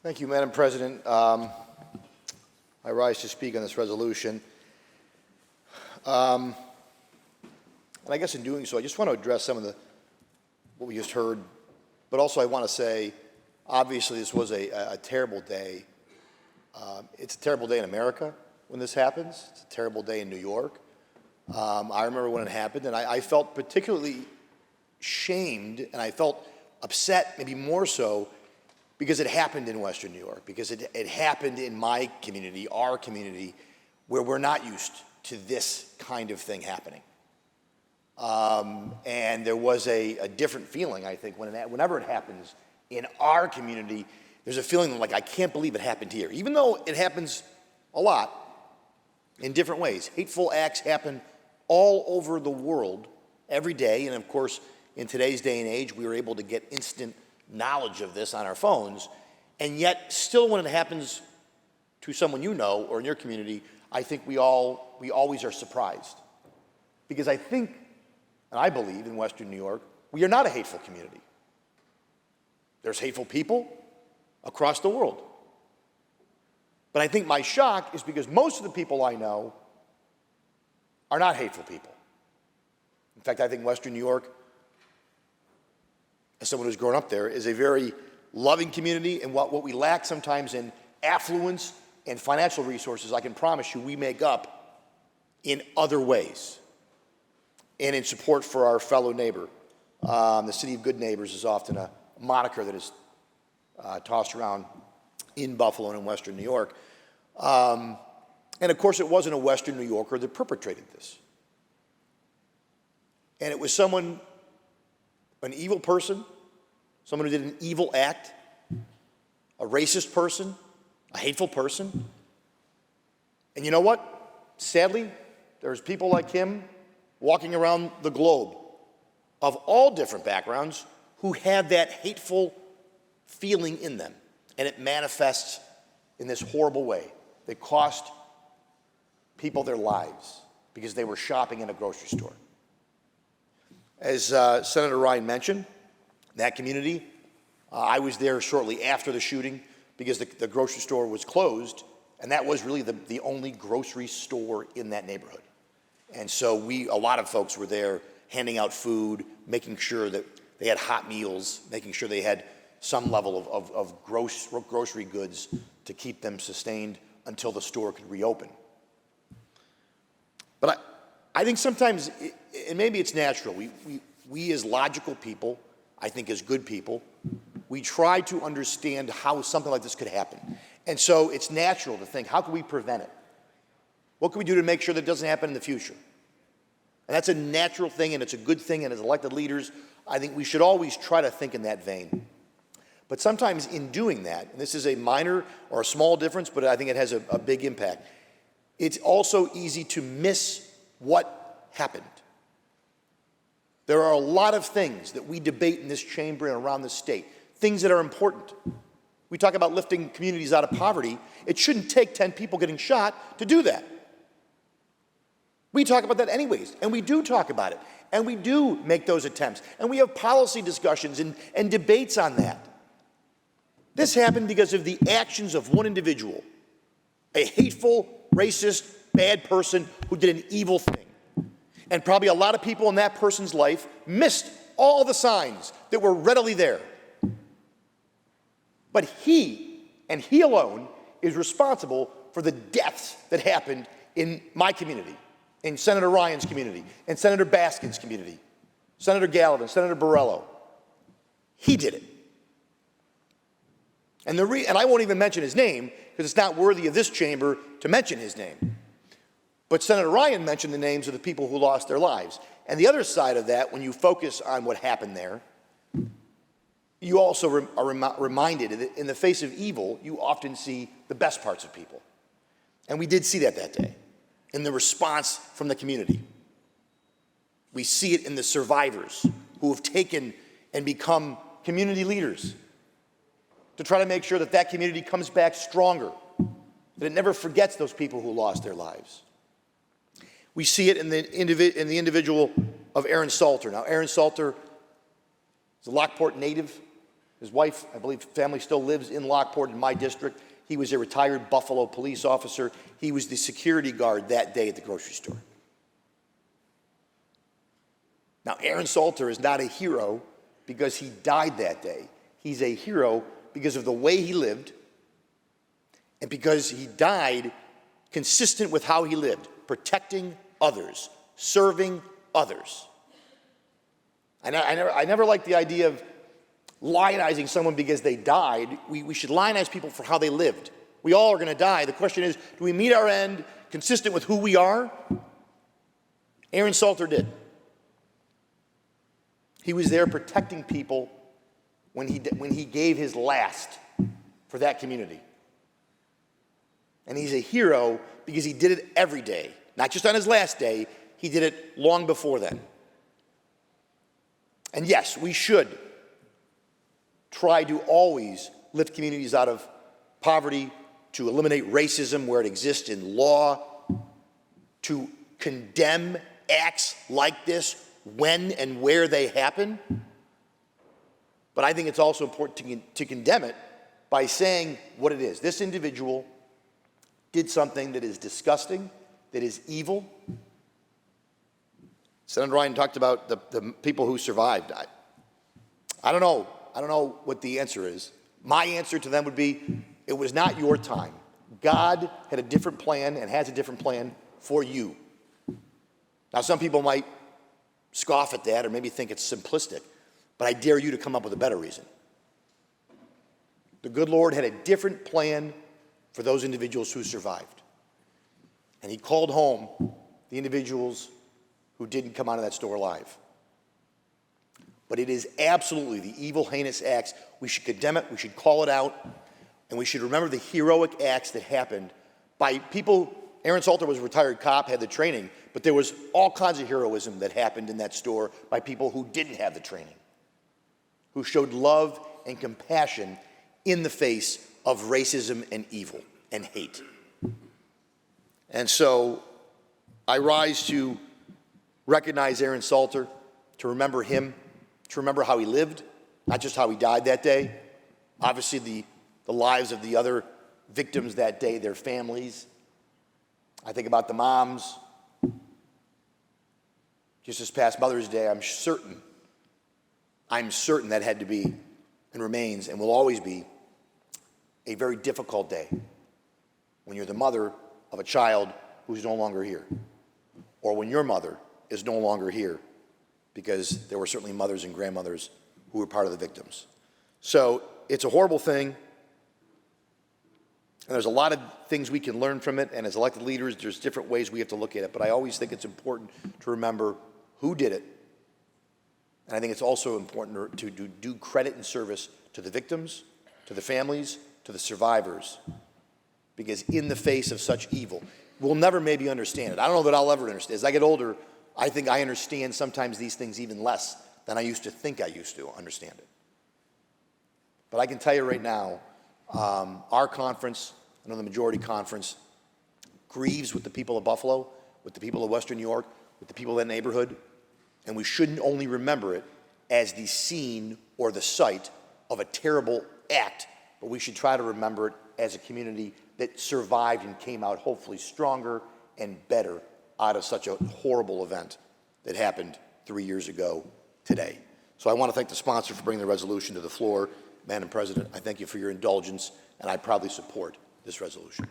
Thank you, Madam President. I rise to speak on this resolution. And I guess in doing so, I just want to address some of what we just heard, but also I want to say, obviously, this was a terrible day. It's a terrible day in America when this happens. It's a terrible day in New York. I remember when it happened, and I felt particularly shamed, and I felt upset, maybe more so, because it happened in Western New York, because it happened in my community, our community, where we're not used to this kind of thing happening. And there was a different feeling, I think, whenever it happens in our community. There's a feeling like, I can't believe it happened here, even though it happens a lot in different ways. Hateful acts happen all over the world every day, and of course, in today's day and age, we were able to get instant knowledge of this on our phones, and yet still when it happens to someone you know or in your community, I think we always are surprised. Because I think, and I believe in Western New York, we are not a hateful community. There's hateful people across the world. But I think my shock is because most of the people I know are not hateful people. In fact, I think Western New York, as someone who's grown up there, is a very loving community, and what we lack sometimes in affluence and financial resources, I can promise you we make up in other ways and in support for our fellow neighbor. The city of good neighbors is often a moniker that is tossed around in Buffalo and in Western New York. And of course, it wasn't a Western New Yorker that perpetrated this. And it was someone, an evil person, someone who did an evil act, a racist person, a hateful person. And you know what? Sadly, there's people like him walking around the globe of all different backgrounds who have that hateful feeling in them. And it manifests in this horrible way that cost people their lives because they were shopping in a grocery store. As Senator Ryan mentioned, that community, I was there shortly after the shooting because the grocery store was closed, and that was really the only grocery store in that neighborhood. And so a lot of folks were there handing out food, making sure that they had hot meals, making sure they had some level of grocery goods to keep them sustained until the store could reopen. But I think sometimes, and maybe it's natural, we as logical people, I think as good people, we try to understand how something like this could happen. And so it's natural to think, how can we prevent it? What can we do to make sure that it doesn't happen in the future? And that's a natural thing, and it's a good thing, and as elected leaders, I think we should always try to think in that vein. But sometimes in doing that, and this is a minor or a small difference, but I think it has a big impact, it's also easy to miss what happened. There are a lot of things that we debate in this chamber and around the state, things that are important. We talk about lifting communities out of poverty. It shouldn't take 10 people getting shot to do that. We talk about that anyways, and we do talk about it, and we do make those attempts, and we have policy discussions and debates on that. This happened because of the actions of one individual, a hateful, racist, bad person who did an evil thing. And probably a lot of people in that person's life missed all the signs that were readily there. But he, and he alone, is responsible for the deaths that happened in my community, in Senator Ryan's community, in Senator Baskin's community, Senator Gallivan, Senator Borrello. He did it. And I won't even mention his name because it's not worthy of this chamber to mention his name. But Senator Ryan mentioned the names of the people who lost their lives. And the other side of that, when you focus on what happened there, you also are reminded that in the face of evil, you often see the best parts of people. And we did see that day in the response from the community. We see it in the survivors who have taken and become community leaders to try to make sure that that community comes back stronger, that it never forgets those people who lost their lives. We see it in the individual of Aaron Salter. Now, Aaron Salter is a Lockport native, His wife, I believe, family still lives in Lockport in my district. He was a retired Buffalo police officer. He was the security guard that day at the grocery store. Now, Aaron Salter is not a hero because he died that day. He's a hero because of the way he lived and because he died consistent with how he lived, protecting others, serving others. I never liked the idea of lionizing someone because they died. We should lionize people for how they lived. We all are going to die. The question is, do we meet our end consistent with who we are? Aaron Salter did. He was there protecting people when he gave his last for that community. And he's a hero because he did it every day, not just on his last day. He did it long before then. And yes, we should try to always lift communities out of poverty, to eliminate racism where it exists in law, to condemn acts like this when and where they happen. But I think it's also important to condemn it by saying what it is. This individual did something that is disgusting, that is evil. Senator Ryan talked about the people who survived. I don't know. I don't know what the answer is. My answer to them would be, it was not your time. God had a different plan and has a different plan for you. Now, some people might scoff at that or maybe think it's simplistic, but I dare you to come up with a better reason. The good Lord had a different plan for those individuals who survived. And he called home the individuals who didn't come out of that store alive. But it is absolutely the evil, heinous acts. We should condemn it, we should call it out, and we should remember the heroic acts that happened by people. Aaron Salter was a retired cop, had the training, but there was all kinds of heroism that happened in that store by people who didn't have the training, who showed love and compassion in the face of racism and evil and hate. And so I rise to recognize Aaron Salter, to remember him, to remember how he lived, not just how he died that day. Obviously, the lives of the other victims that day, their families. I think about the moms. Just this past Mother's Day, I'm certain that had to be and remains and will always be a very difficult day when you're the mother of a child who's no longer here, or when your mother is no longer here, because there were certainly mothers and grandmothers who were part of the victims. So it's a horrible thing, and there's a lot of things we can learn from it, and as elected leaders, there's different ways we have to look at it, but I always think it's important to remember who did it, and I think it's also important to do credit and service to the victims, to the families, to the survivors, because in the face of such evil, we'll never maybe understand it. I don't know that I'll ever understand. As I get older, I think I understand sometimes these things even less than I used to think I used to understand it. But I can tell you right now, our conference, I know the majority conference, grieves with the people of Buffalo, with the people of Western New York, with the people of that neighborhood, and we shouldn't only remember it as the scene or the site of a terrible act, but we should try to remember it as a community that survived and came out hopefully stronger and better out of such a horrible event that happened 3 years ago today. So I want to thank the sponsor for bringing the resolution to the floor. Madam President, I thank you for your indulgence, and I proudly support this resolution.